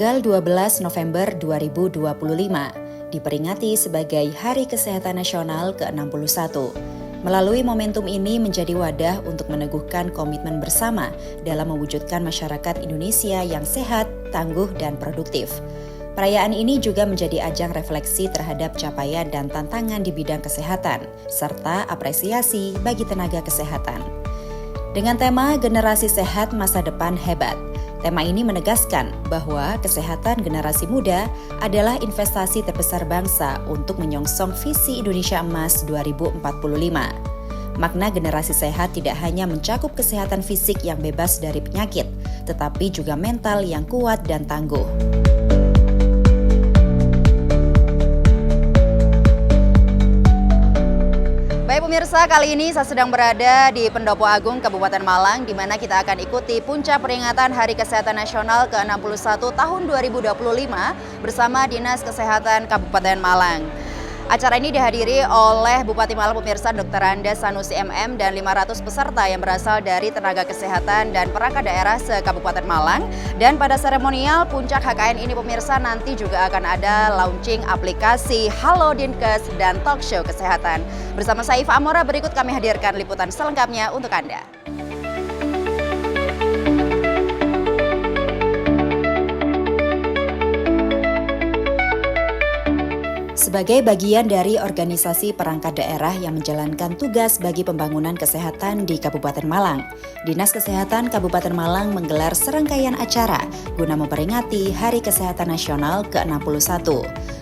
Tanggal 12 November 2025 diperingati sebagai Hari Kesehatan Nasional ke-61. Melalui momentum ini menjadi wadah untuk meneguhkan komitmen bersama dalam mewujudkan masyarakat Indonesia yang sehat, tangguh, dan produktif. Perayaan ini juga menjadi ajang refleksi terhadap capaian dan tantangan di bidang kesehatan, serta apresiasi bagi tenaga kesehatan. Dengan tema Generasi Sehat Masa Depan Hebat, tema ini menegaskan bahwa kesehatan generasi muda adalah investasi terbesar bangsa untuk menyongsong visi Indonesia Emas 2045. Makna generasi sehat tidak hanya mencakup kesehatan fisik yang bebas dari penyakit, tetapi juga mental yang kuat dan tangguh. Baik pemirsa, kali ini saya sedang berada di Pendopo Agung, Kabupaten Malang, di mana kita akan ikuti puncak peringatan Hari Kesehatan Nasional ke-61 tahun 2025 bersama Dinas Kesehatan Kabupaten Malang. Acara ini dihadiri oleh Bupati Malang pemirsa Dr. Andes Sanusi MM dan 500 peserta yang berasal dari tenaga kesehatan dan perangkat daerah se-Kabupaten Malang. Dan pada seremonial puncak HKN ini pemirsa nanti juga akan ada launching aplikasi Halo Dinkes dan talk show kesehatan. Bersama saya Iva Amora, berikut kami hadirkan liputan selengkapnya untuk Anda. Sebagai bagian dari organisasi perangkat daerah yang menjalankan tugas bagi pembangunan kesehatan di Kabupaten Malang, Dinas Kesehatan Kabupaten Malang menggelar serangkaian acara guna memperingati Hari Kesehatan Nasional ke-61,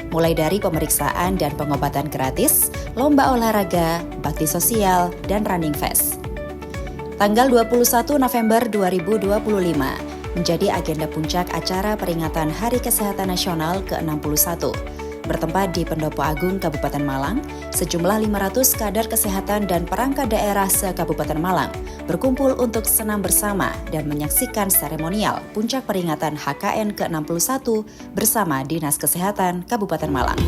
mulai dari pemeriksaan dan pengobatan gratis, lomba olahraga, bakti sosial, dan running fest. Tanggal 21 November 2025 menjadi agenda puncak acara peringatan Hari Kesehatan Nasional ke-61. Bertempat di Pendopo Agung, Kabupaten Malang, sejumlah 500 kader kesehatan dan perangkat daerah se-Kabupaten Malang berkumpul untuk senam bersama dan menyaksikan seremonial puncak peringatan HKN ke-61 bersama Dinas Kesehatan Kabupaten Malang.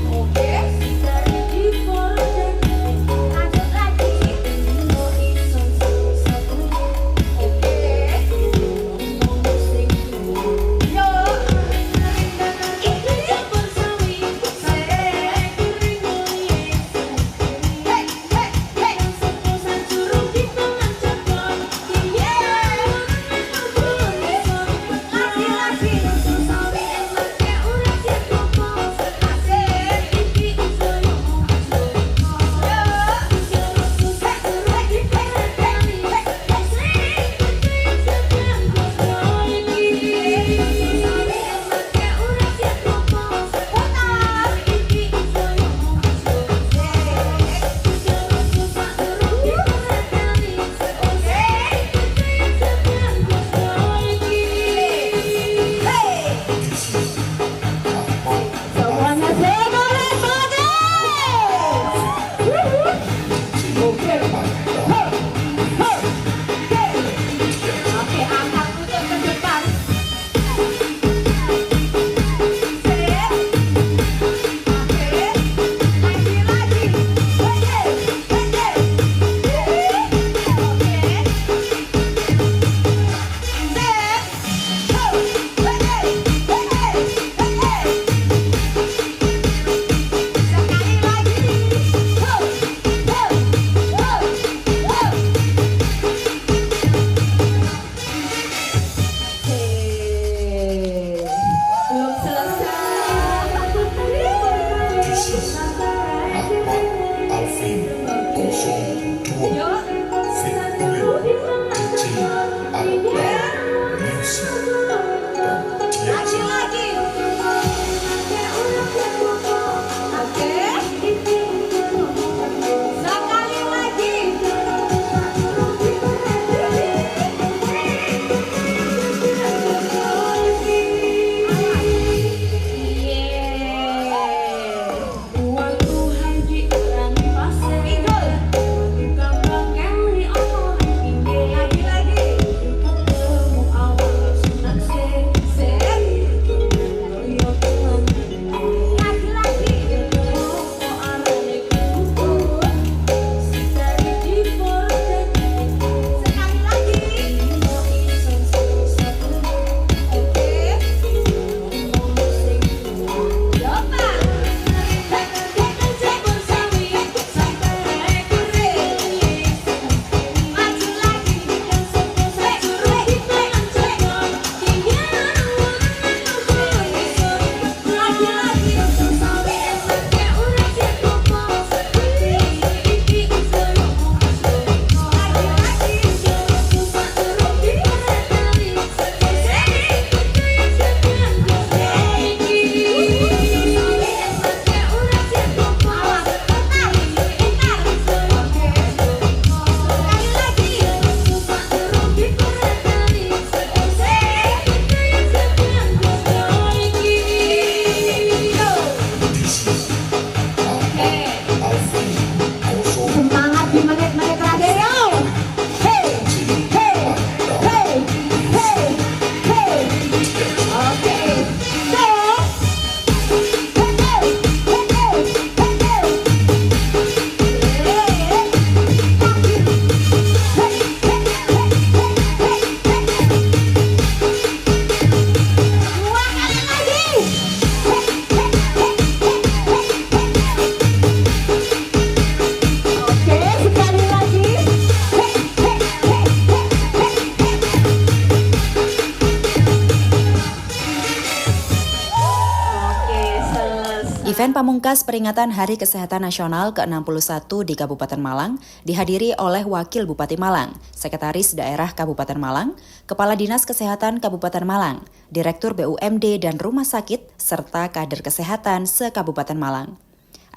Event pamungkas peringatan Hari Kesehatan Nasional ke-61 di Kabupaten Malang dihadiri oleh Wakil Bupati Malang, Sekretaris Daerah Kabupaten Malang, Kepala Dinas Kesehatan Kabupaten Malang, Direktur BUMD dan Rumah Sakit, serta kader kesehatan se-Kabupaten Malang.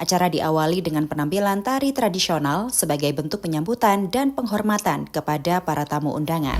Acara diawali dengan penampilan tari tradisional sebagai bentuk penyambutan dan penghormatan kepada para tamu undangan.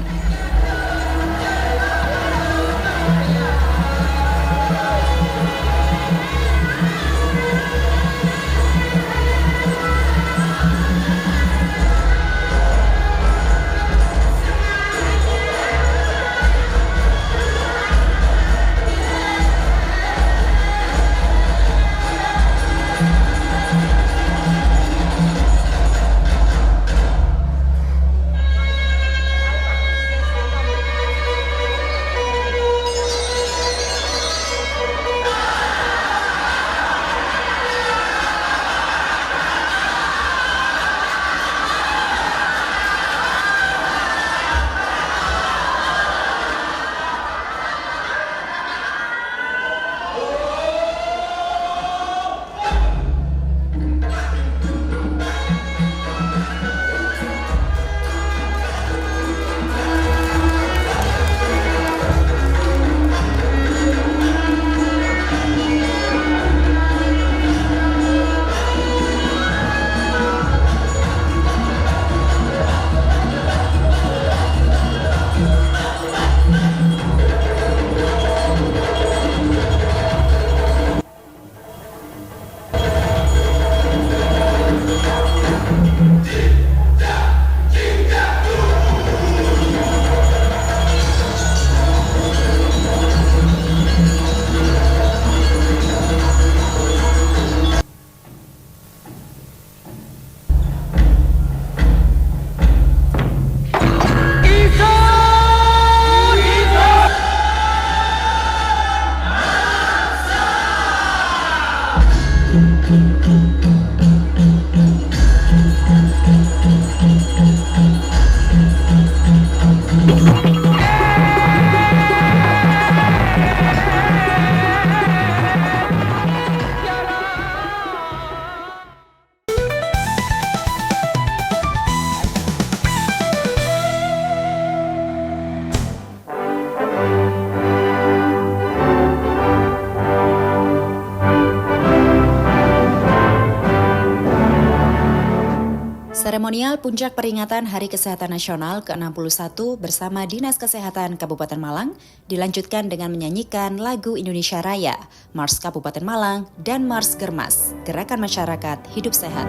Seremonial puncak peringatan Hari Kesehatan Nasional ke-61 bersama Dinas Kesehatan Kabupaten Malang dilanjutkan dengan menyanyikan lagu Indonesia Raya, Mars Kabupaten Malang, dan Mars Germas, Gerakan Masyarakat Hidup Sehat.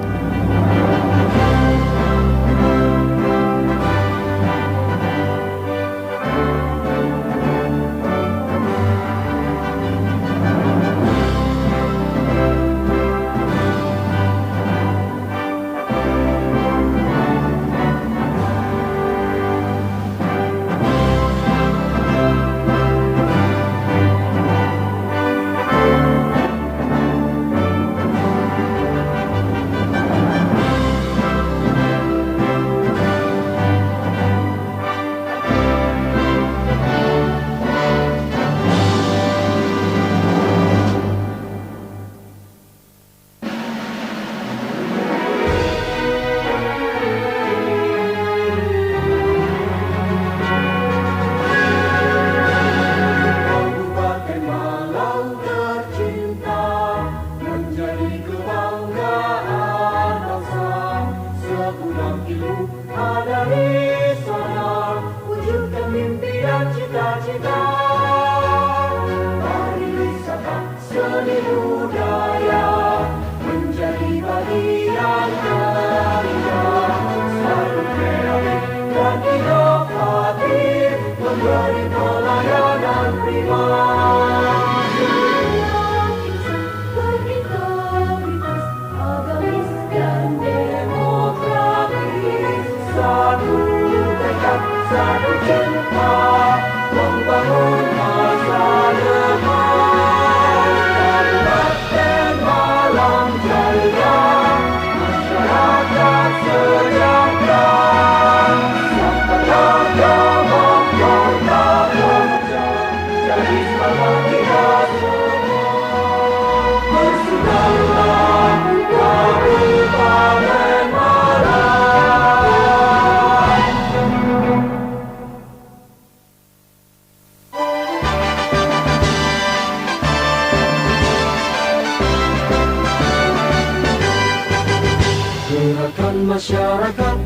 kesehatan masyarakat,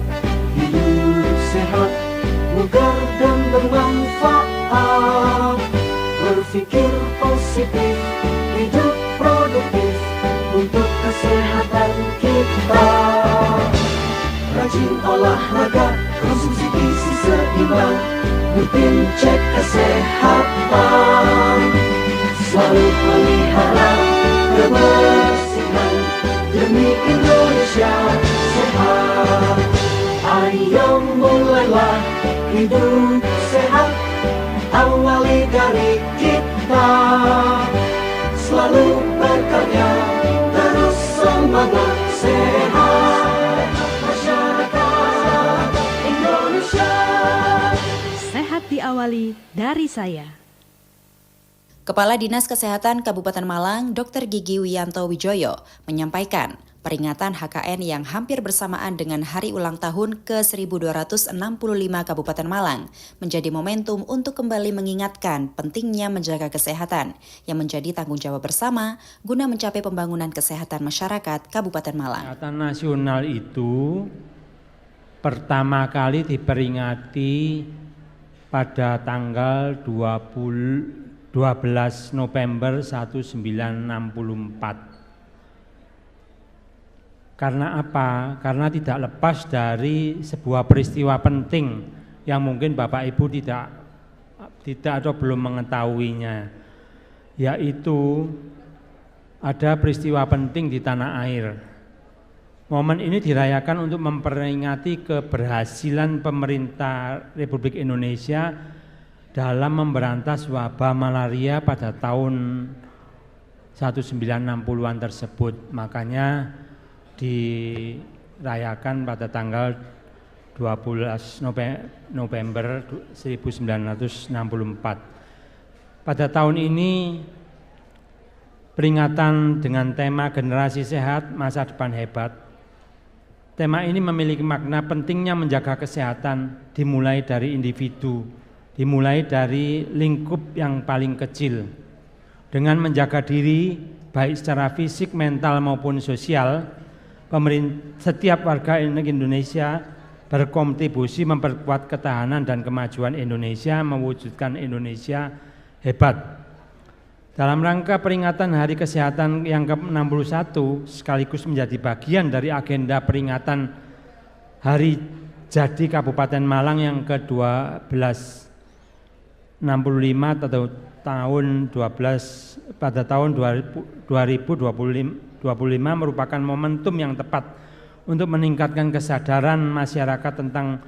hidup sehat, bugar dan bermanfaat. Berpikir positif, hidup produktif untuk kesehatan kita. Rajin olahraga, konsumsi gizi seimbang, rutin cek kesehatan. Selalu pelihara kebersihan demi Indonesia sehat. Ayo mulailah hidup sehat, awali dari kita. Selalu berkarya, terus semangat, sehat masyarakat Indonesia. Sehat diawali dari saya. Kepala Dinas Kesehatan Kabupaten Malang, Dr. Gigi Wiyanto Wijoyo, menyampaikan peringatan HKN yang hampir bersamaan dengan hari ulang tahun ke-1265 Kabupaten Malang menjadi momentum untuk kembali mengingatkan pentingnya menjaga kesehatan yang menjadi tanggung jawab bersama guna mencapai pembangunan kesehatan masyarakat Kabupaten Malang. Kesehatan nasional itu pertama kali diperingati pada tanggal 12 November 1964. Karena apa? Karena tidak lepas dari sebuah peristiwa penting yang mungkin Bapak Ibu tidak atau belum mengetahuinya, yaitu ada peristiwa penting di tanah air. Momen ini dirayakan untuk memperingati keberhasilan pemerintah Republik Indonesia dalam memberantas wabah malaria pada tahun 1960-an tersebut. Makanya dirayakan pada tanggal 12 November 1964. Pada tahun ini peringatan dengan tema Generasi Sehat, Masa Depan Hebat. Tema ini memiliki makna pentingnya menjaga kesehatan dimulai dari individu, dimulai dari lingkup yang paling kecil. Dengan menjaga diri baik secara fisik, mental maupun sosial, setiap warga Indonesia berkontribusi memperkuat ketahanan dan kemajuan Indonesia, mewujudkan Indonesia hebat. Dalam rangka peringatan Hari Kesehatan yang ke-61 sekaligus menjadi bagian dari agenda peringatan Hari Jadi Kabupaten Malang yang ke-1265 atau pada tahun 2025 merupakan momentum yang tepat untuk meningkatkan kesadaran masyarakat tentang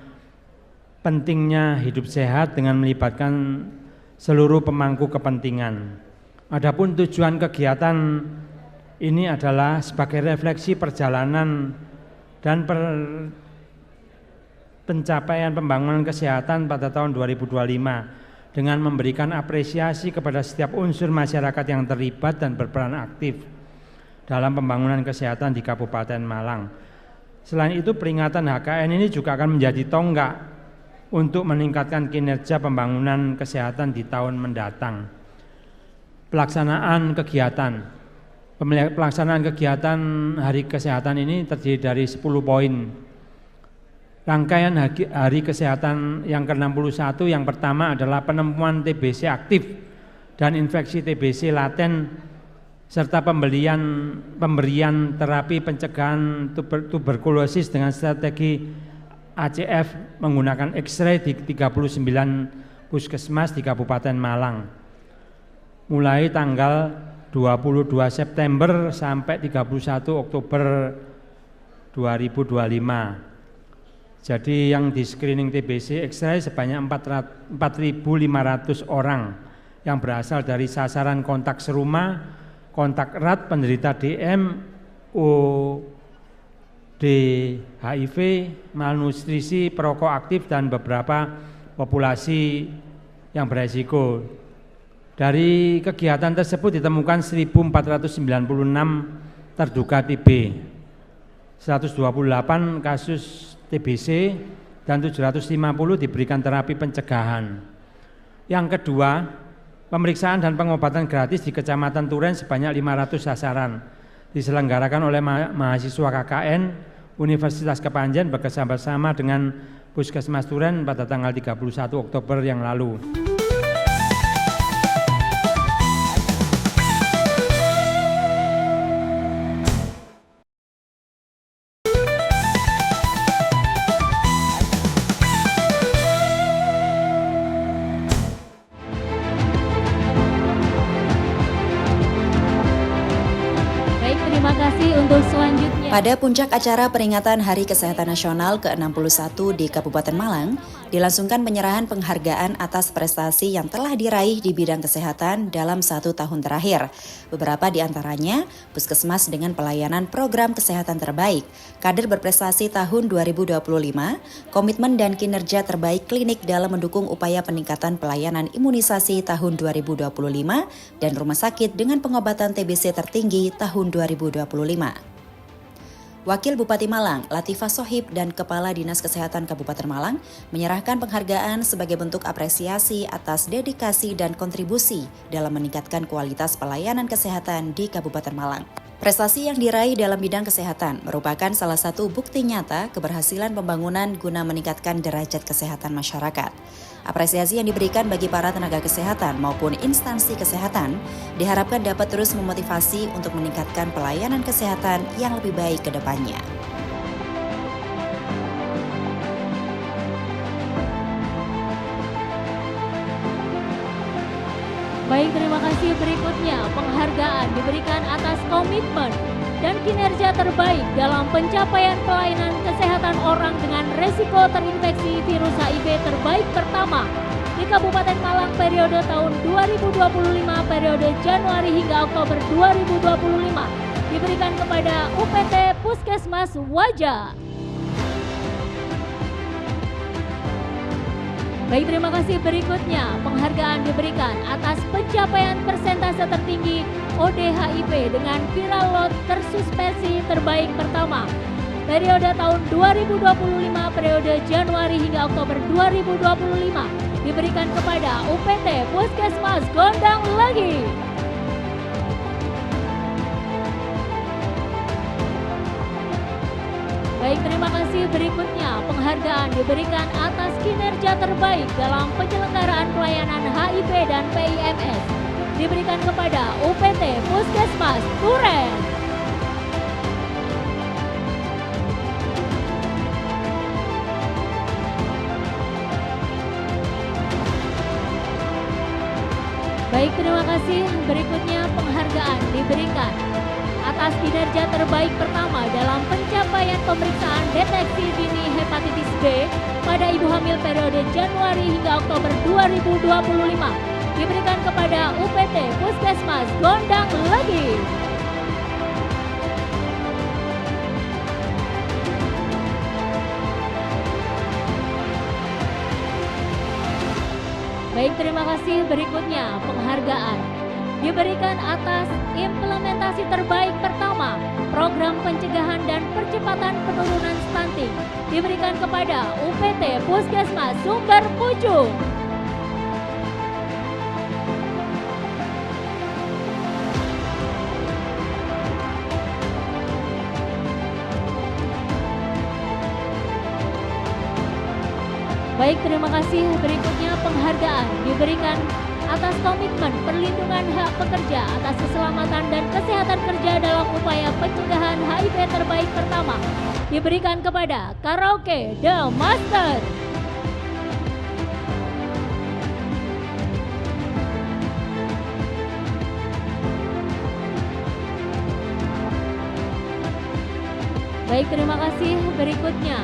pentingnya hidup sehat dengan melibatkan seluruh pemangku kepentingan. Adapun tujuan kegiatan ini adalah sebagai refleksi perjalanan dan pencapaian pembangunan kesehatan pada tahun 2025 dengan memberikan apresiasi kepada setiap unsur masyarakat yang terlibat dan berperan aktif dalam pembangunan kesehatan di Kabupaten Malang. Selain itu, peringatan HKN ini juga akan menjadi tonggak untuk meningkatkan kinerja pembangunan kesehatan di tahun mendatang. Pelaksanaan kegiatan Hari Kesehatan ini terdiri dari 10 poin. Rangkaian Hari Kesehatan yang ke-61 yang pertama adalah penemuan TBC aktif dan infeksi TBC laten serta pemberian terapi pencegahan tuberkulosis dengan strategi ACF menggunakan X-ray di 39 puskesmas di Kabupaten Malang. Mulai tanggal 22 September sampai 31 Oktober 2025. Jadi yang di screening TBC X-ray sebanyak 4.500 orang yang berasal dari sasaran kontak serumah, kontak erat, penderita DM, OD, HIV, malnutrisi, perokok aktif dan beberapa populasi yang beresiko. Dari kegiatan tersebut ditemukan 1.496 terduga TB, 128 kasus TBC dan 750 diberikan terapi pencegahan. Yang kedua, pemeriksaan dan pengobatan gratis di Kecamatan Turen sebanyak 500 sasaran diselenggarakan oleh mahasiswa KKN Universitas Kepanjen bekerjasama dengan Puskesmas Duren pada tanggal 31 Oktober yang lalu. Terima kasih untuk selanjutnya. Pada puncak acara peringatan Hari Kesehatan Nasional ke-61 di Kabupaten Malang, dilangsungkan penyerahan penghargaan atas prestasi yang telah diraih di bidang kesehatan dalam 1 tahun terakhir. Beberapa di antaranya, Puskesmas dengan pelayanan program kesehatan terbaik, kader berprestasi tahun 2025, komitmen dan kinerja terbaik klinik dalam mendukung upaya peningkatan pelayanan imunisasi tahun 2025, dan rumah sakit dengan pengobatan TBC tertinggi tahun 2025. Wakil Bupati Malang, Latifah Sohib dan Kepala Dinas Kesehatan Kabupaten Malang menyerahkan penghargaan sebagai bentuk apresiasi atas dedikasi dan kontribusi dalam meningkatkan kualitas pelayanan kesehatan di Kabupaten Malang. Prestasi yang diraih dalam bidang kesehatan merupakan salah satu bukti nyata keberhasilan pembangunan guna meningkatkan derajat kesehatan masyarakat. Apresiasi yang diberikan bagi para tenaga kesehatan maupun instansi kesehatan diharapkan dapat terus memotivasi untuk meningkatkan pelayanan kesehatan yang lebih baik ke depannya. Baik, terima kasih. Berikutnya, penghargaan diberikan atas komitmen dan kinerja terbaik dalam pencapaian pelayanan kesehatan orang dengan resiko terinfeksi virus HIV terbaik pertama di Kabupaten Malang periode tahun 2025 periode Januari hingga Oktober 2025 diberikan kepada UPT Puskesmas Wajah. Baik, terima kasih. Berikutnya, penghargaan diberikan atas pencapaian persentase tertinggi ODHIP dengan viral load tersuspensi terbaik pertama periode tahun 2025 periode Januari hingga Oktober 2025 diberikan kepada UPT Puskesmas Gondang Lagi. Baik, terima kasih. Berikutnya, penghargaan diberikan atas kinerja terbaik dalam penyelenggaraan pelayanan HIV dan PIMS diberikan kepada UPT Puskesmas Duren. Baik, terima kasih. Berikutnya, penghargaan diberikan atas kinerja terbaik pertama dalam pencapaian pemeriksaan deteksi dini hepatitis B pada ibu hamil periode Januari hingga Oktober 2025 diberikan kepada UPT Puskesmas Gondang Lagi. Baik, terima kasih. Berikutnya, penghargaan diberikan atas implementasi terbaik pertama program pencegahan dan percepatan penurunan stunting diberikan kepada UPT Puskesmas Sumber Pucung. Baik, terima kasih. Berikutnya, penghargaan diberikan atas komitmen perlindungan hak pekerja atas keselamatan dan kesehatan kerja dalam upaya pencegahan HIV terbaik pertama diberikan kepada Karaoke The Master. Baik, terima kasih. Berikutnya,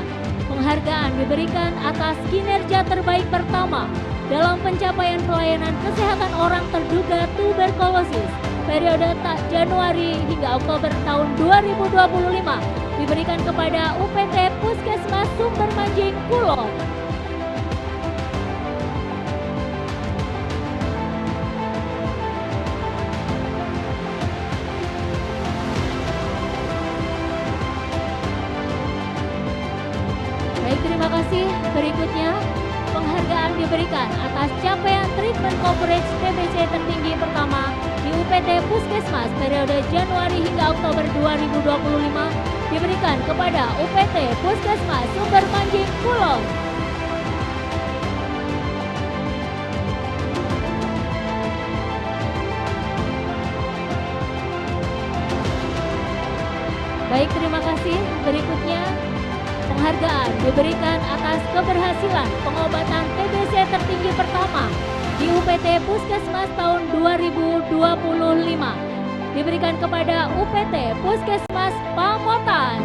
penghargaan diberikan atas kinerja terbaik pertama dalam pencapaian pelayanan kesehatan orang terduga tuberkulosis periode Januari hingga Oktober tahun 2025 diberikan kepada UPT Puskesmas Sumber Manjing Kulon. Baik, terima kasih. Berikutnya, penghargaan diberikan atas capaian treatment coverage TBC tertinggi pertama di UPT Puskesmas periode Januari hingga Oktober 2025 diberikan kepada UPT Puskesmas Sumber Manjing Kulon. Baik, terima kasih. Berikutnya, penghargaan diberikan atas keberhasilan pengobatan TBC tertinggi pertama di UPT Puskesmas tahun 2025. Diberikan kepada UPT Puskesmas Pamotan.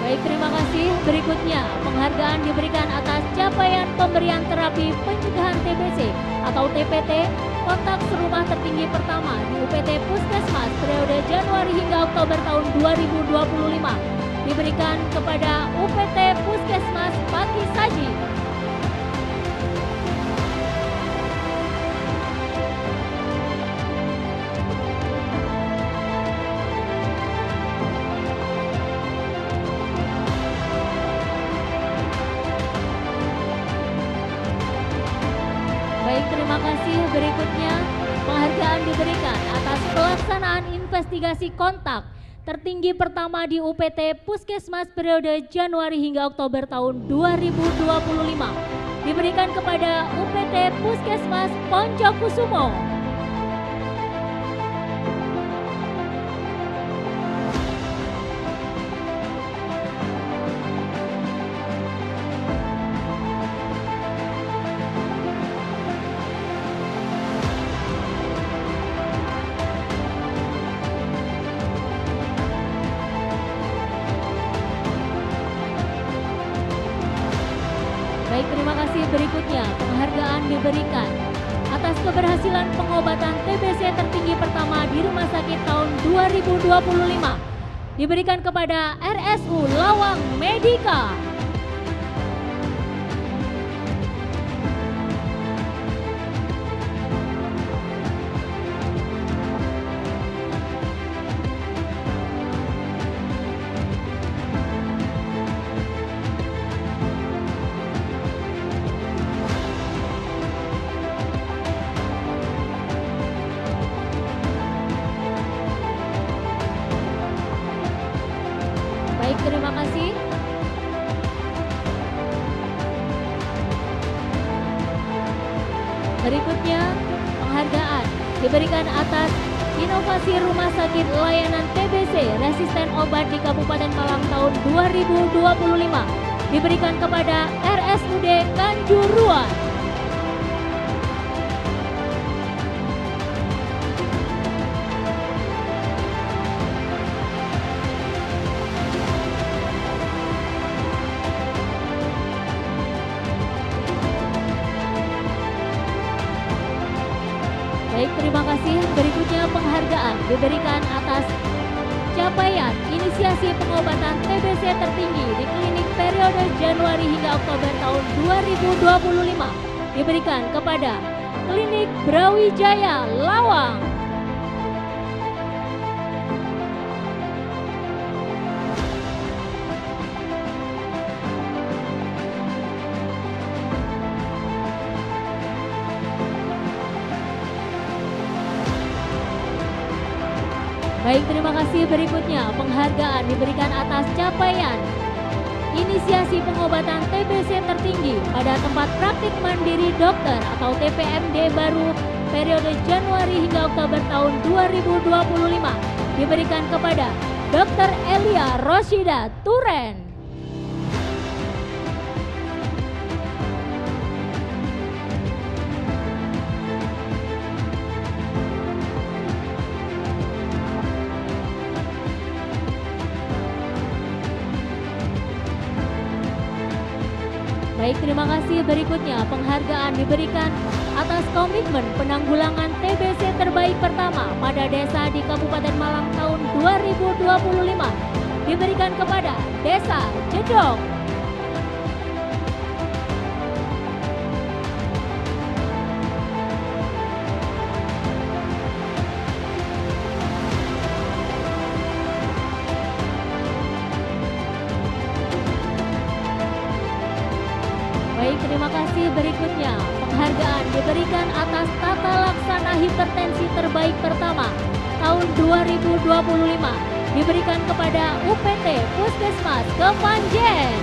Baik, terima kasih. Berikutnya, penghargaan diberikan atas capaian pemberian terapi pencegahan TBC atau TPT kontak serumah tertinggi pertama di UPT Puskesmas periode Januari hingga Oktober tahun 2025. Diberikan kepada UPT Puskesmas Paki Saji. Baik, terima kasih. Berikutnya, penghargaan diberikan atas pelaksanaan investigasi kontak tertinggi pertama di UPT Puskesmas periode Januari hingga Oktober tahun 2025. Diberikan kepada UPT Puskesmas Poncokusumo. Baik, terima kasih. Berikutnya, penghargaan diberikan atas keberhasilan pengobatan TBC tertinggi pertama di Rumah Sakit tahun 2025. Diberikan kepada RSU Lawang Medika. Baik, terima kasih. Berikutnya, penghargaan diberikan atas inovasi rumah sakit layanan TBC resisten obat di Kabupaten Malang tahun 2025. Diberikan kepada RSUD Kanjuruan. Baik, terima kasih. Berikutnya, penghargaan diberikan atas capaian inisiasi pengobatan TBC tertinggi di klinik periode Januari hingga Oktober tahun 2025. Diberikan kepada Klinik Brawijaya Lawang. Baik, terima kasih. Berikutnya, penghargaan diberikan atas capaian inisiasi pengobatan TBC tertinggi pada tempat praktik mandiri dokter atau TPMD baru periode Januari hingga Oktober tahun 2025. Diberikan kepada Dr. Elia Roshida Turen. Baik, terima kasih. Berikutnya, penghargaan diberikan atas komitmen penanggulangan TBC terbaik pertama pada desa di Kabupaten Malang tahun 2025. Diberikan kepada Desa Jedong. terima kasih berikutnya. Penghargaan diberikan atas tata laksana hipertensi terbaik pertama tahun 2025 diberikan kepada UPT Puskesmas Kepanjen.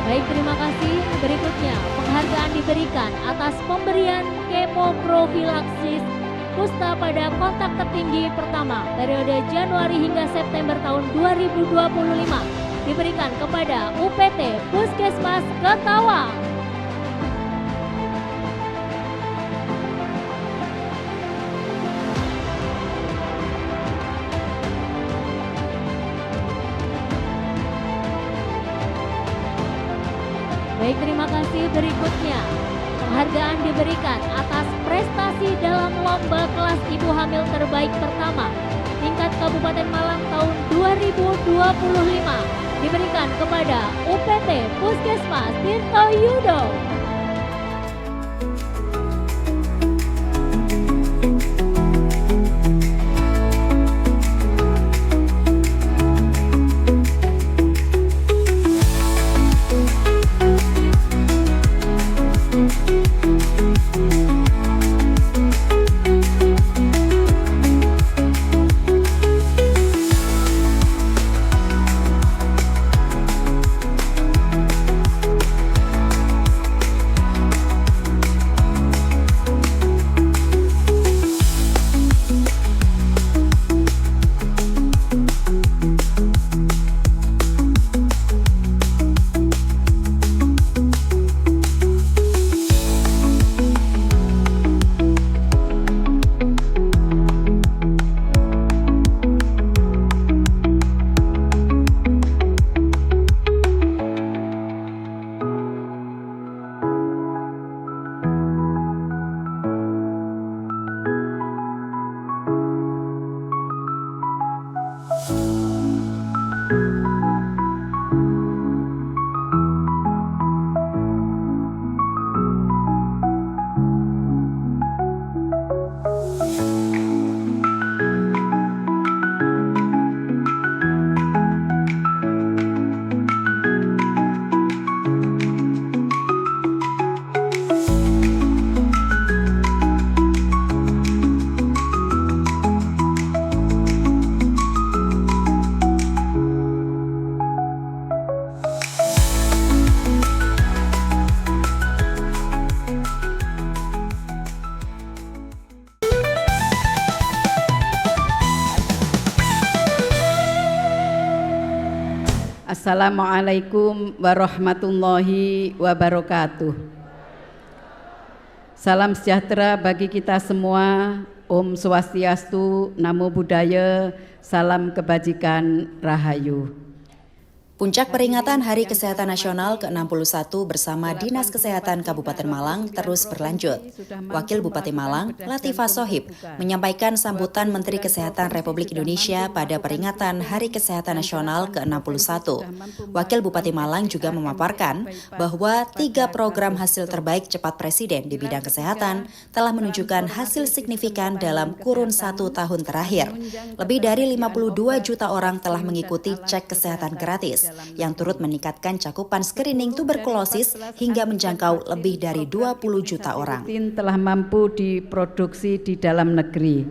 Baik, terima kasih. Berikutnya, penghargaan diberikan atas pemberian kemoprofilaksis kusta pada kontak tertinggi pertama periode Januari hingga September tahun 2025 diberikan kepada UPT Puskesmas Ketawang. Baik, terima kasih. Berikutnya, penghargaan diberikan atas prestasi dalam lomba kelas ibu hamil terbaik pertama tingkat Kabupaten Malang tahun 2025 diberikan kepada UPT Puskesmas Tirto Yudo. Assalamualaikum warahmatullahi wabarakatuh. Salam sejahtera bagi kita semua. Om Swastiastu, Namo Buddhaya, salam kebajikan, Rahayu. Puncak peringatan Hari Kesehatan Nasional ke-61 bersama Dinas Kesehatan Kabupaten Malang terus berlanjut. Wakil Bupati Malang, Latifah Sohib, menyampaikan sambutan Menteri Kesehatan Republik Indonesia pada peringatan Hari Kesehatan Nasional ke-61. Wakil Bupati Malang juga memaparkan bahwa 3 program hasil terbaik cepat Presiden di bidang kesehatan telah menunjukkan hasil signifikan dalam kurun 1 tahun terakhir. Lebih dari 52 juta orang telah mengikuti cek kesehatan gratis, yang turut meningkatkan cakupan screening tuberkulosis hingga menjangkau lebih dari 20 juta orang. Telah mampu diproduksi di dalam negeri.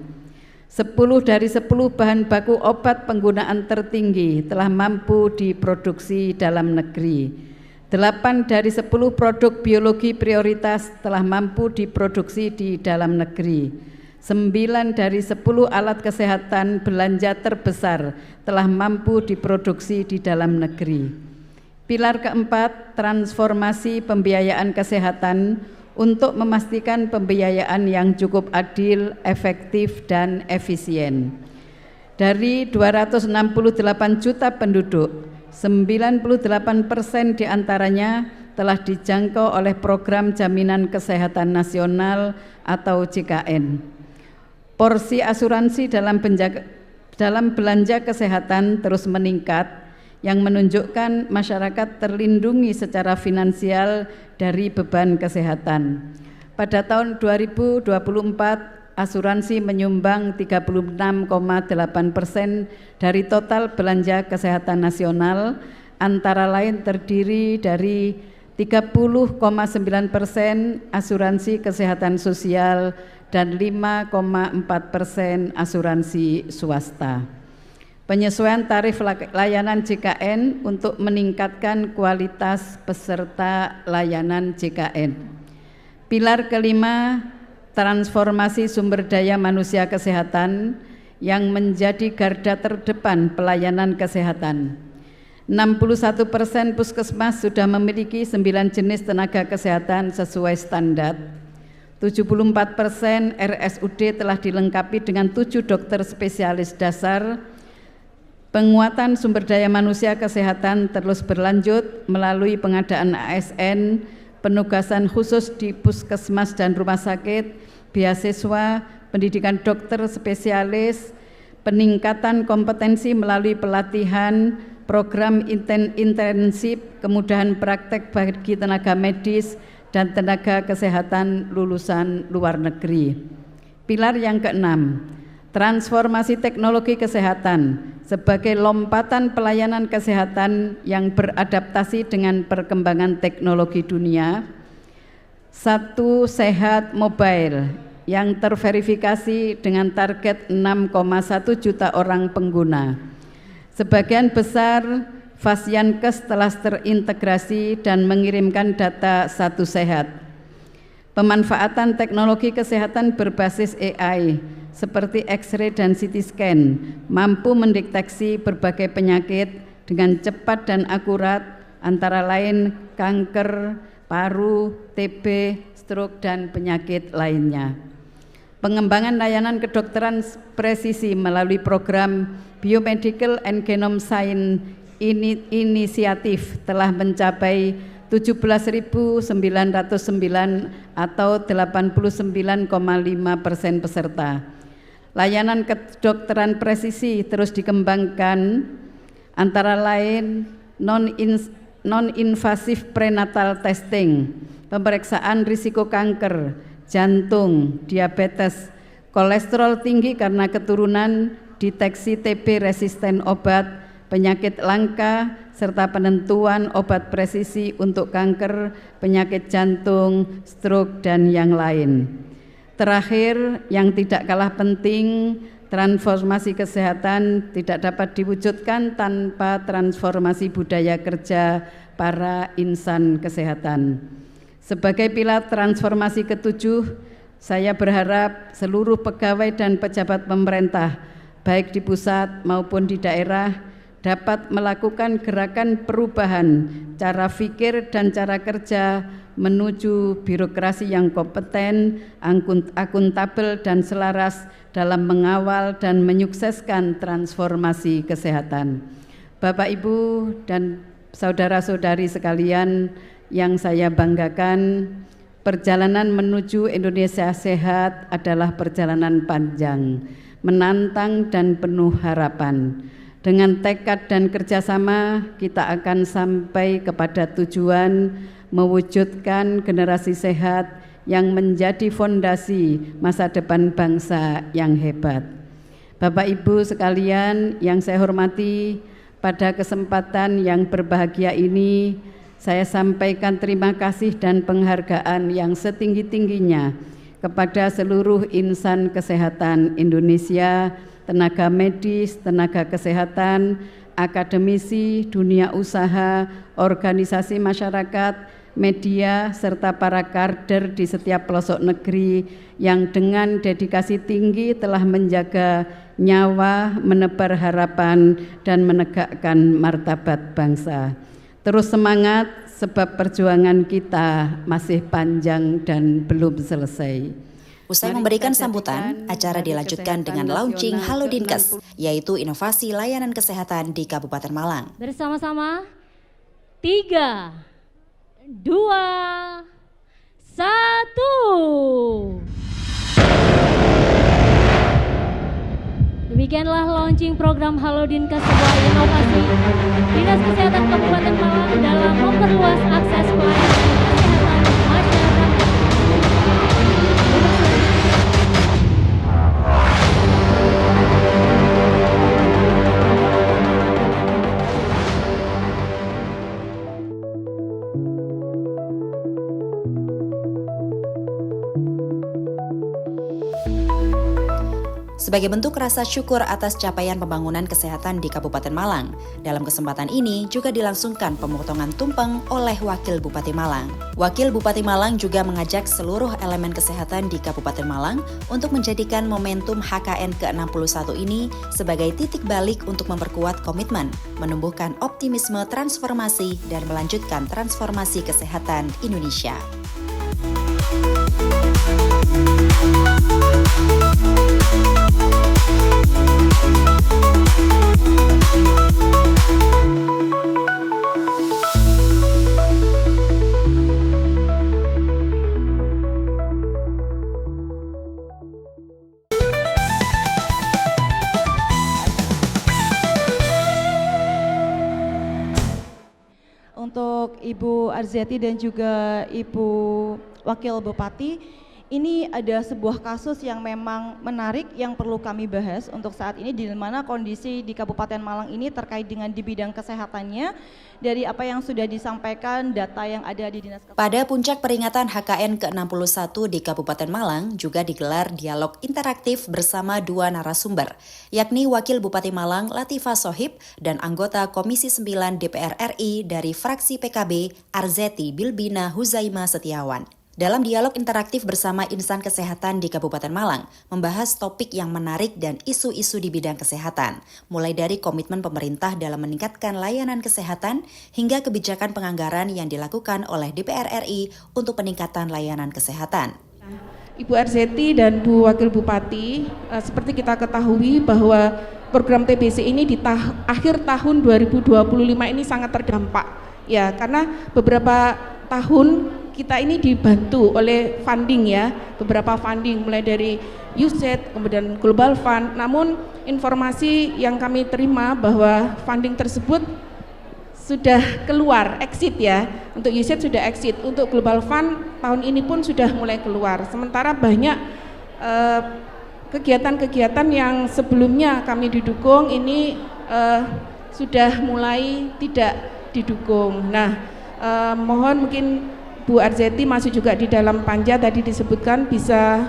10 dari 10 bahan baku obat penggunaan tertinggi telah mampu diproduksi dalam negeri. 8 dari 10 produk biologi prioritas telah mampu diproduksi di dalam negeri. 9 dari 10 alat kesehatan belanja terbesar telah mampu diproduksi di dalam negeri. Pilar keempat, transformasi pembiayaan kesehatan untuk memastikan pembiayaan yang cukup adil, efektif, dan efisien. Dari 268 juta penduduk, 98% diantaranya telah dijangkau oleh Program Jaminan Kesehatan Nasional atau JKN. Porsi asuransi dalam belanja kesehatan terus meningkat, yang menunjukkan masyarakat terlindungi secara finansial dari beban kesehatan. Pada tahun 2024, asuransi menyumbang 36,8% dari total belanja kesehatan nasional, antara lain terdiri dari 30,9% asuransi kesehatan sosial dan 5,4% asuransi swasta. Penyesuaian tarif layanan JKN untuk meningkatkan kualitas peserta layanan JKN. Pilar kelima, transformasi sumber daya manusia kesehatan yang menjadi garda terdepan pelayanan kesehatan. 61% puskesmas sudah memiliki 9 jenis tenaga kesehatan sesuai standar. 74% RSUD telah dilengkapi dengan 7 dokter spesialis dasar. Penguatan sumber daya manusia kesehatan terus berlanjut melalui pengadaan ASN, penugasan khusus di puskesmas dan rumah sakit, beasiswa, pendidikan dokter spesialis, peningkatan kompetensi melalui pelatihan, program intensif, kemudahan praktek bagi tenaga medis dan tenaga kesehatan lulusan luar negeri. Pilar yang keenam, transformasi teknologi kesehatan sebagai lompatan pelayanan kesehatan yang beradaptasi dengan perkembangan teknologi dunia. 1 Sehat Mobile yang terverifikasi dengan target 6,1 juta orang pengguna. Sebagian besar Fasyankes telah terintegrasi dan mengirimkan data 1 Sehat. Pemanfaatan teknologi kesehatan berbasis AI seperti X-ray dan CT scan mampu mendeteksi berbagai penyakit dengan cepat dan akurat, antara lain kanker, paru, TB, stroke, dan penyakit lainnya. Pengembangan layanan kedokteran presisi melalui program Biomedical and Genome Science Inisiatif telah mencapai 17.909 atau 89,5% peserta. Layanan kedokteran presisi terus dikembangkan, antara lain non-invasive prenatal testing, pemeriksaan risiko kanker, jantung, diabetes, kolesterol tinggi karena keturunan, deteksi TB resisten obat, penyakit langka, serta penentuan obat presisi untuk kanker, penyakit jantung, stroke, dan yang lain. Terakhir, yang tidak kalah penting, transformasi kesehatan tidak dapat diwujudkan tanpa transformasi budaya kerja para insan kesehatan. Sebagai pilar transformasi ketujuh, saya berharap seluruh pegawai dan pejabat pemerintah, baik di pusat maupun di daerah, dapat melakukan gerakan perubahan cara pikir dan cara kerja menuju birokrasi yang kompeten, akuntabel, dan selaras dalam mengawal dan menyukseskan transformasi kesehatan. Bapak, Ibu, dan saudara-saudari sekalian yang saya banggakan, perjalanan menuju Indonesia sehat adalah perjalanan panjang, menantang dan penuh harapan. Dengan tekad dan kerjasama, kita akan sampai kepada tujuan mewujudkan generasi sehat yang menjadi fondasi masa depan bangsa yang hebat. Bapak Ibu sekalian yang saya hormati, pada kesempatan yang berbahagia ini, saya sampaikan terima kasih dan penghargaan yang setinggi-tingginya kepada seluruh insan kesehatan Indonesia, tenaga medis, tenaga kesehatan, akademisi, dunia usaha, organisasi masyarakat, media, serta para kader di setiap pelosok negeri yang dengan dedikasi tinggi telah menjaga nyawa, menebar harapan, dan menegakkan martabat bangsa. Terus semangat, sebab perjuangan kita masih panjang dan belum selesai. Usai memberikan sambutan, acara dilanjutkan dengan launching Halo Dinkes, yaitu inovasi layanan kesehatan di Kabupaten Malang. Bersama-sama, 3, 2, 1. Demikian Demikianlah launching program Halodin ke sebuah inovasi Dinas Kesehatan Kabupaten Malang dalam memperluas akses pelayanan kesehatan masyarakat. Sebagai bentuk rasa syukur atas capaian pembangunan kesehatan di Kabupaten Malang, dalam kesempatan ini juga dilangsungkan pemotongan tumpeng oleh Wakil Bupati Malang. Wakil Bupati Malang juga mengajak seluruh elemen kesehatan di Kabupaten Malang untuk menjadikan momentum HKN ke-61 ini sebagai titik balik untuk memperkuat komitmen, menumbuhkan optimisme transformasi, dan melanjutkan transformasi kesehatan Indonesia. Untuk Ibu Arzeti dan juga Ibu Wakil Bupati, ini ada sebuah kasus yang memang menarik yang perlu kami bahas untuk saat ini, di mana kondisi di Kabupaten Malang ini terkait dengan di bidang kesehatannya dari apa yang sudah disampaikan data yang ada di Dinas Kesehatan. Pada puncak peringatan HKN ke-61 di Kabupaten Malang juga digelar dialog interaktif bersama dua narasumber, yakni Wakil Bupati Malang Latifah Sohib dan anggota Komisi 9 DPR RI dari fraksi PKB Arzeti Bilbina Huzaima Setiawan. Dalam dialog interaktif bersama insan kesehatan di Kabupaten Malang, membahas topik yang menarik dan isu-isu di bidang kesehatan, mulai dari komitmen pemerintah dalam meningkatkan layanan kesehatan hingga kebijakan penganggaran yang dilakukan oleh DPR RI untuk peningkatan layanan kesehatan. Ibu Arzeti dan Bu Wakil Bupati, seperti kita ketahui bahwa program TBC ini di akhir tahun 2025 ini sangat terdampak, ya, karena beberapa tahun kita ini dibantu oleh funding, ya, beberapa funding mulai dari USAID kemudian Global Fund. Namun informasi yang kami terima bahwa funding tersebut sudah keluar, exit, ya. Untuk USAID sudah exit, untuk Global Fund tahun ini pun sudah mulai keluar. Sementara banyak kegiatan-kegiatan yang sebelumnya kami didukung ini sudah mulai tidak didukung. Nah, mohon mungkin Bu Arzeti masih juga di dalam panja tadi disebutkan bisa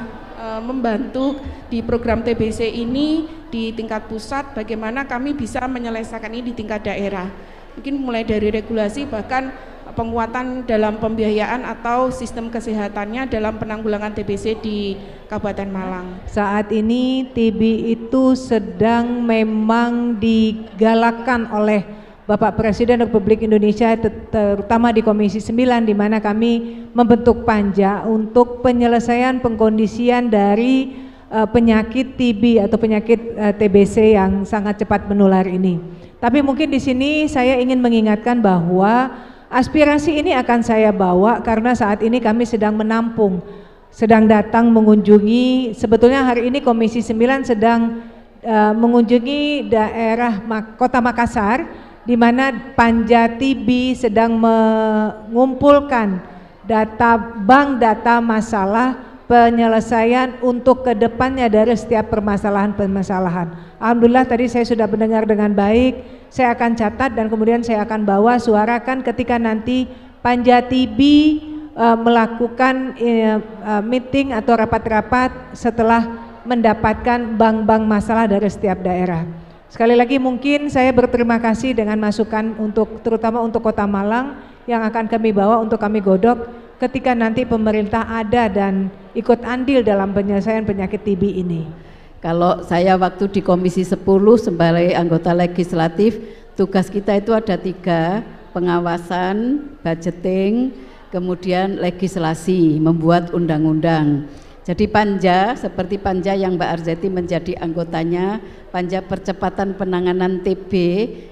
membantu di program TBC ini di tingkat pusat, bagaimana kami bisa menyelesaikan ini di tingkat daerah. Mungkin mulai dari regulasi, bahkan penguatan dalam pembiayaan atau sistem kesehatannya dalam penanggulangan TBC di Kabupaten Malang. Saat ini TB itu sedang memang digalakkan oleh Bapak Presiden Republik Indonesia, terutama di Komisi 9, di mana kami membentuk panja untuk penyelesaian pengkondisian dari penyakit TB atau penyakit TBC yang sangat cepat menular ini. Tapi mungkin di sini saya ingin mengingatkan bahwa aspirasi ini akan saya bawa karena saat ini kami sedang menampung, sedang datang mengunjungi. Sebetulnya hari ini Komisi 9 sedang mengunjungi daerah Kota Makassar, di mana Panja TB sedang mengumpulkan bank data masalah penyelesaian untuk kedepannya dari setiap permasalahan. Alhamdulillah tadi saya sudah mendengar dengan baik, saya akan catat dan kemudian saya akan bawa suarakan ketika nanti Panja TB melakukan meeting atau rapat-rapat setelah mendapatkan bank-bank masalah dari setiap daerah. Sekali lagi mungkin saya berterima kasih dengan masukan terutama untuk Kota Malang yang akan kami bawa untuk kami godok ketika nanti pemerintah ada dan ikut andil dalam penyelesaian penyakit TB ini. Kalau saya waktu di Komisi 10 sebagai anggota legislatif, tugas kita itu ada 3, pengawasan, budgeting, kemudian legislasi, membuat undang-undang. Jadi panja, seperti panja yang Mbak Arzeti menjadi anggotanya, panja percepatan penanganan TB,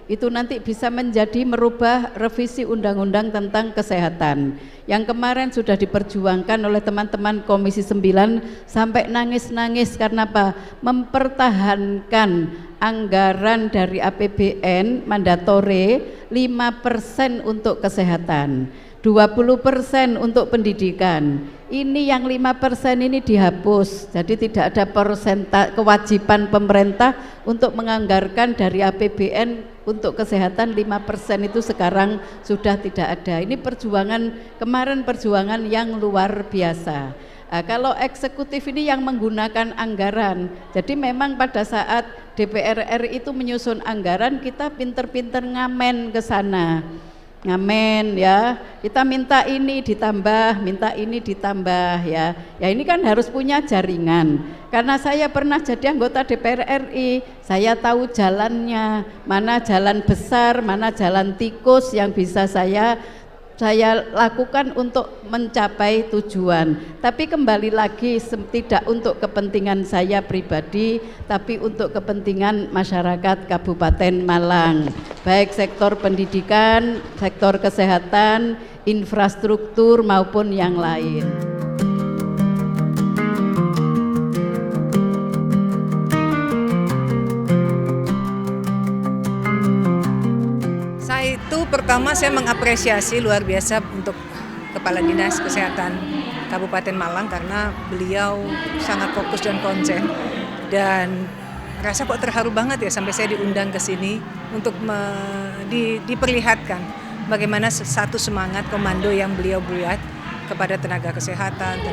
itu nanti bisa menjadi merubah revisi undang-undang tentang kesehatan yang kemarin sudah diperjuangkan oleh teman-teman Komisi 9 sampai nangis-nangis karena apa? Mempertahankan anggaran dari APBN mandatore 5% untuk kesehatan, 20% untuk pendidikan. Ini yang 5% ini dihapus, jadi tidak ada kewajiban pemerintah untuk menganggarkan dari APBN untuk kesehatan 5% itu sekarang sudah tidak ada. Ini perjuangan yang luar biasa. Nah, kalau eksekutif ini yang menggunakan anggaran, jadi memang pada saat DPR RI itu menyusun anggaran, kita pinter-pinter ngamen ke sana. Ngamen ya, kita minta ini ditambah ya. Ya ini kan harus punya jaringan. Karena saya pernah jadi anggota DPR RI, saya tahu jalannya, mana jalan besar, mana jalan tikus yang bisa saya lakukan untuk mencapai tujuan. Tapi kembali lagi tidak untuk kepentingan saya pribadi, tapi untuk kepentingan masyarakat Kabupaten Malang, baik sektor pendidikan, sektor kesehatan, infrastruktur maupun yang lain. Pertama saya mengapresiasi luar biasa untuk Kepala Dinas Kesehatan Kabupaten Malang karena beliau sangat fokus dan konsen, dan rasa kok terharu banget ya sampai saya diundang ke sini untuk diperlihatkan bagaimana satu semangat komando yang beliau buat kepada tenaga kesehatan,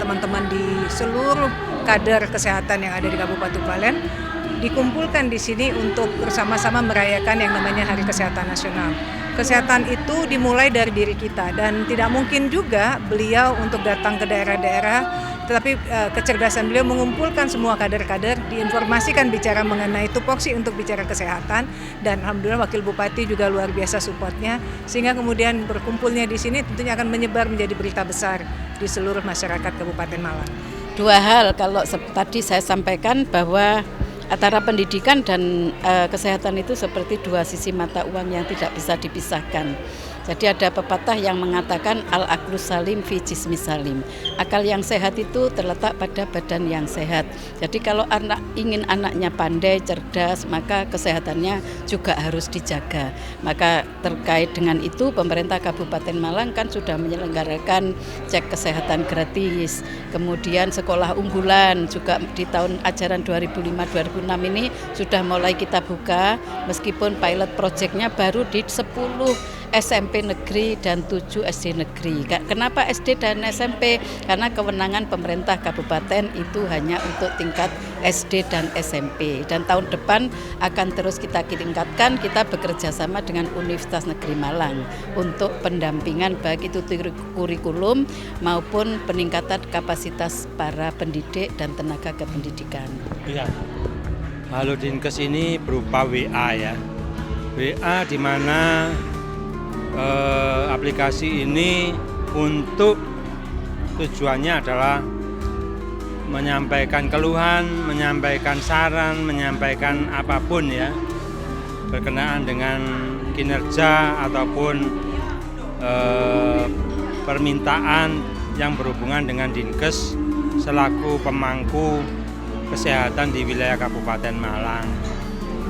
teman-teman di seluruh kader kesehatan yang ada di Kabupaten Palen dikumpulkan di sini untuk bersama-sama merayakan yang namanya Hari Kesehatan Nasional. Kesehatan itu dimulai dari diri kita dan tidak mungkin juga beliau untuk datang ke daerah-daerah, tetapi kecerdasan beliau mengumpulkan semua kader-kader, diinformasikan bicara mengenai tupoksi untuk bicara kesehatan, dan alhamdulillah Wakil Bupati juga luar biasa supportnya, sehingga kemudian berkumpulnya di sini tentunya akan menyebar menjadi berita besar di seluruh masyarakat Kabupaten Malang. Dua hal kalau tadi saya sampaikan bahwa antara pendidikan dan kesehatan itu seperti dua sisi mata uang yang tidak bisa dipisahkan. Jadi ada pepatah yang mengatakan al-aqlus salim fi jismis salim. Akal yang sehat itu terletak pada badan yang sehat. Jadi kalau anak ingin anaknya pandai, cerdas, maka kesehatannya juga harus dijaga. Maka terkait dengan itu pemerintah Kabupaten Malang kan sudah menyelenggarakan cek kesehatan gratis. Kemudian sekolah unggulan juga di tahun ajaran 2005-2006 ini sudah mulai kita buka, meskipun pilot projectnya baru di 10 SMP negeri dan 7 SD negeri. Kenapa SD dan SMP? Karena kewenangan pemerintah kabupaten itu hanya untuk tingkat SD dan SMP. Dan tahun depan akan terus kita tingkatkan. Kita bekerja sama dengan Universitas Negeri Malang untuk pendampingan baik itu kurikulum maupun peningkatan kapasitas para pendidik dan tenaga kependidikan. Iya. Halo Dinkes ini berupa WA ya. WA di mana aplikasi ini untuk tujuannya adalah menyampaikan keluhan, menyampaikan saran, menyampaikan apapun ya berkenaan dengan kinerja ataupun permintaan yang berhubungan dengan Dinkes selaku pemangku kesehatan di wilayah Kabupaten Malang.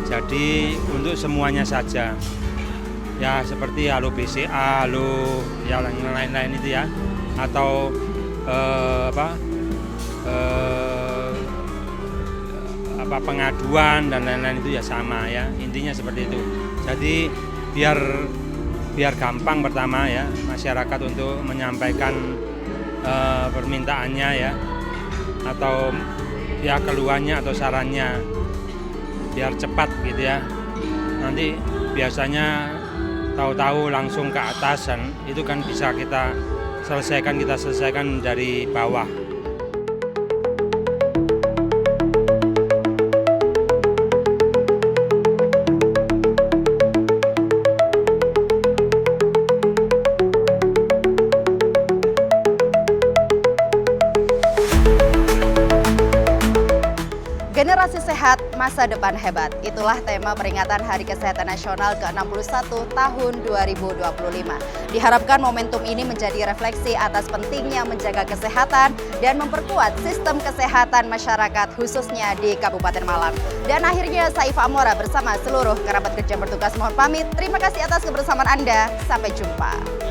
Jadi untuk semuanya saja. Ya seperti halo BCA, halo yang lain-lain itu ya, atau pengaduan dan lain-lain itu ya sama ya, intinya seperti itu. Jadi biar gampang pertama ya masyarakat untuk menyampaikan permintaannya ya, atau ya keluhannya atau sarannya, biar cepat gitu ya. Nanti biasanya tahu-tahu langsung ke atas, dan itu kan bisa kita selesaikan dari bawah. Generasi sehat masa depan hebat. Itulah tema peringatan Hari Kesehatan Nasional ke-61 tahun 2025. Diharapkan momentum ini menjadi refleksi atas pentingnya menjaga kesehatan dan memperkuat sistem kesehatan masyarakat khususnya di Kabupaten Malang. Dan akhirnya Saifah Amora bersama seluruh kerabat kerja bertugas mohon pamit. Terima kasih atas kebersamaan Anda. Sampai jumpa.